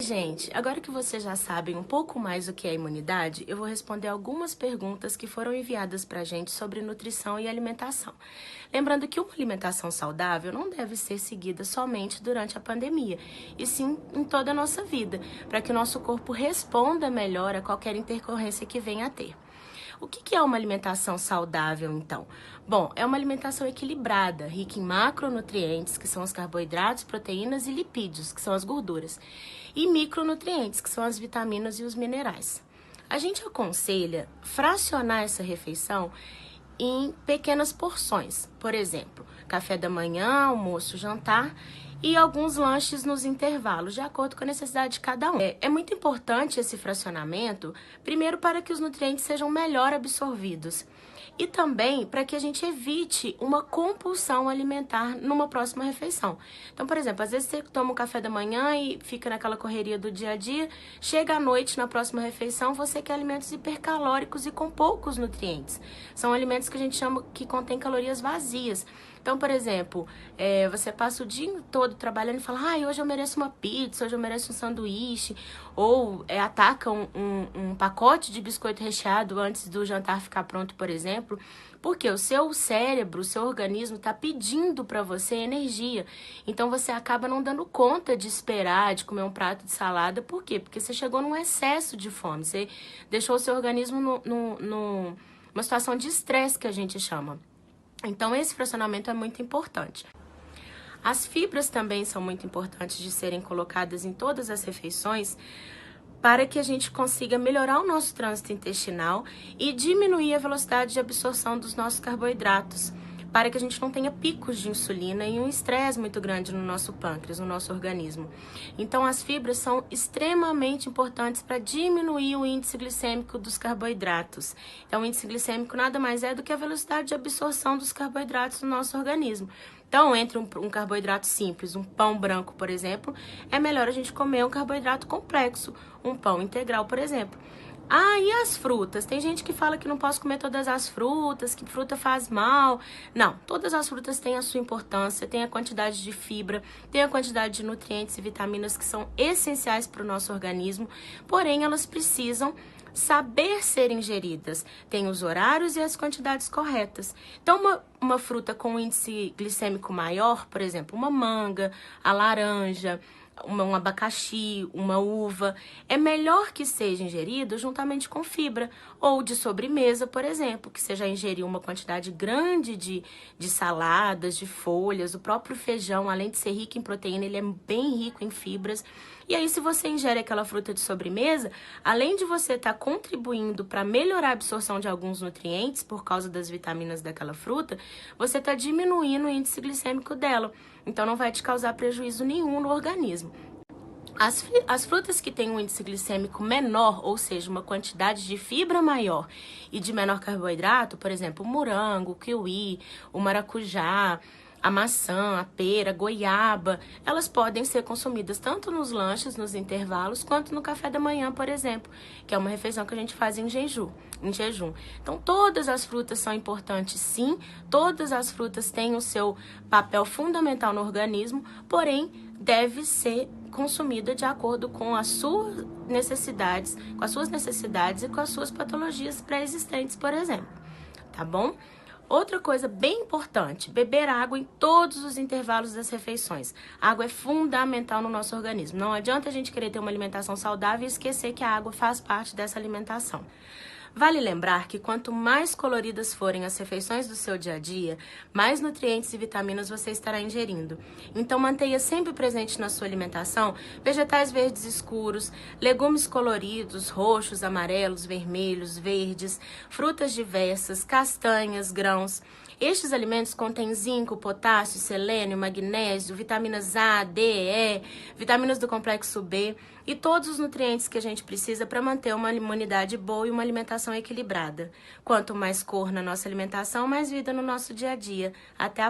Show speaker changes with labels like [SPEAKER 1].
[SPEAKER 1] Gente, agora que vocês já sabem um pouco mais o que é imunidade, eu vou responder algumas perguntas que foram enviadas para a gente sobre nutrição e alimentação. Lembrando que uma alimentação saudável não deve ser seguida somente durante a pandemia, e sim em toda a nossa vida, para que o nosso corpo responda melhor a qualquer intercorrência que venha a ter. O que é uma alimentação saudável, então? Bom, é uma alimentação equilibrada, rica em macronutrientes, que são os carboidratos, proteínas e lipídios, que são as gorduras, e micronutrientes, que são as vitaminas e os minerais. A gente aconselha fracionar essa refeição em pequenas porções, por exemplo, café da manhã, almoço, jantar e alguns lanches nos intervalos, de acordo com a necessidade de cada um. É muito importante esse fracionamento, primeiro para que os nutrientes sejam melhor absorvidos e também para que a gente evite uma compulsão alimentar numa próxima refeição. Então, por exemplo, às vezes você toma um café da manhã e fica naquela correria do dia a dia, chega à noite na próxima refeição, você quer alimentos hipercalóricos e com poucos nutrientes. São alimentos que a gente chama que contém calorias vazias. Então, por exemplo, você passa o dia todo trabalhando e fala, hoje eu mereço uma pizza, hoje eu mereço um sanduíche, ou ataca um pacote de biscoito recheado antes do jantar ficar pronto, por exemplo, porque o seu cérebro, o seu organismo está pedindo para você energia. Então, você acaba não dando conta de esperar, de comer um prato de salada. Por quê? Porque você chegou num excesso de fome, você deixou o seu organismo numa situação de estresse, que a gente chama. Então, esse fracionamento é muito importante. As fibras também são muito importantes de serem colocadas em todas as refeições para que a gente consiga melhorar o nosso trânsito intestinal e diminuir a velocidade de absorção dos nossos carboidratos, para que a gente não tenha picos de insulina e um estresse muito grande no nosso pâncreas, no nosso organismo. Então, as fibras são extremamente importantes para diminuir o índice glicêmico dos carboidratos. Então, o índice glicêmico nada mais é do que a velocidade de absorção dos carboidratos no nosso organismo. Então, entre um carboidrato simples, um pão branco, por exemplo, é melhor a gente comer um carboidrato complexo, um pão integral, por exemplo. E as frutas? Tem gente que fala que não posso comer todas as frutas, que fruta faz mal. Não, todas as frutas têm a sua importância, tem a quantidade de fibra, tem a quantidade de nutrientes e vitaminas que são essenciais para o nosso organismo, porém elas precisam saber ser ingeridas, tem os horários e as quantidades corretas. Então, uma fruta com um índice glicêmico maior, por exemplo, uma manga, a laranja, um abacaxi, uma uva, é melhor que seja ingerido juntamente com fibra, ou de sobremesa, por exemplo, que seja ingerir uma quantidade grande de saladas, de folhas, o próprio feijão, além de ser rico em proteína, ele é bem rico em fibras. E aí, se você ingere aquela fruta de sobremesa, além de você estar contribuindo para melhorar a absorção de alguns nutrientes por causa das vitaminas daquela fruta, você está diminuindo o índice glicêmico dela. Então, não vai te causar prejuízo nenhum no organismo. As frutas que têm um índice glicêmico menor, ou seja, uma quantidade de fibra maior e de menor carboidrato, por exemplo, o morango, o kiwi, o maracujá, a maçã, a pera, a goiaba, elas podem ser consumidas tanto nos lanches, nos intervalos, quanto no café da manhã, por exemplo, que é uma refeição que a gente faz em jejum. Então, todas as frutas são importantes, sim, todas as frutas têm o seu papel fundamental no organismo, porém, deve ser consumida de acordo com as suas necessidades, e com as suas patologias pré-existentes, por exemplo, tá bom? Outra coisa bem importante, beber água em todos os intervalos das refeições. A água é fundamental no nosso organismo. Não adianta a gente querer ter uma alimentação saudável e esquecer que a água faz parte dessa alimentação. Vale lembrar que quanto mais coloridas forem as refeições do seu dia a dia, mais nutrientes e vitaminas você estará ingerindo. Então, mantenha sempre presente na sua alimentação vegetais verdes escuros, legumes coloridos, roxos, amarelos, vermelhos, verdes, frutas diversas, castanhas, grãos. Estes alimentos contêm zinco, potássio, selênio, magnésio, vitaminas A, D, E, vitaminas do complexo B e todos os nutrientes que a gente precisa para manter uma imunidade boa e uma alimentação equilibrada. Quanto mais cor na nossa alimentação, mais vida no nosso dia a dia. Até a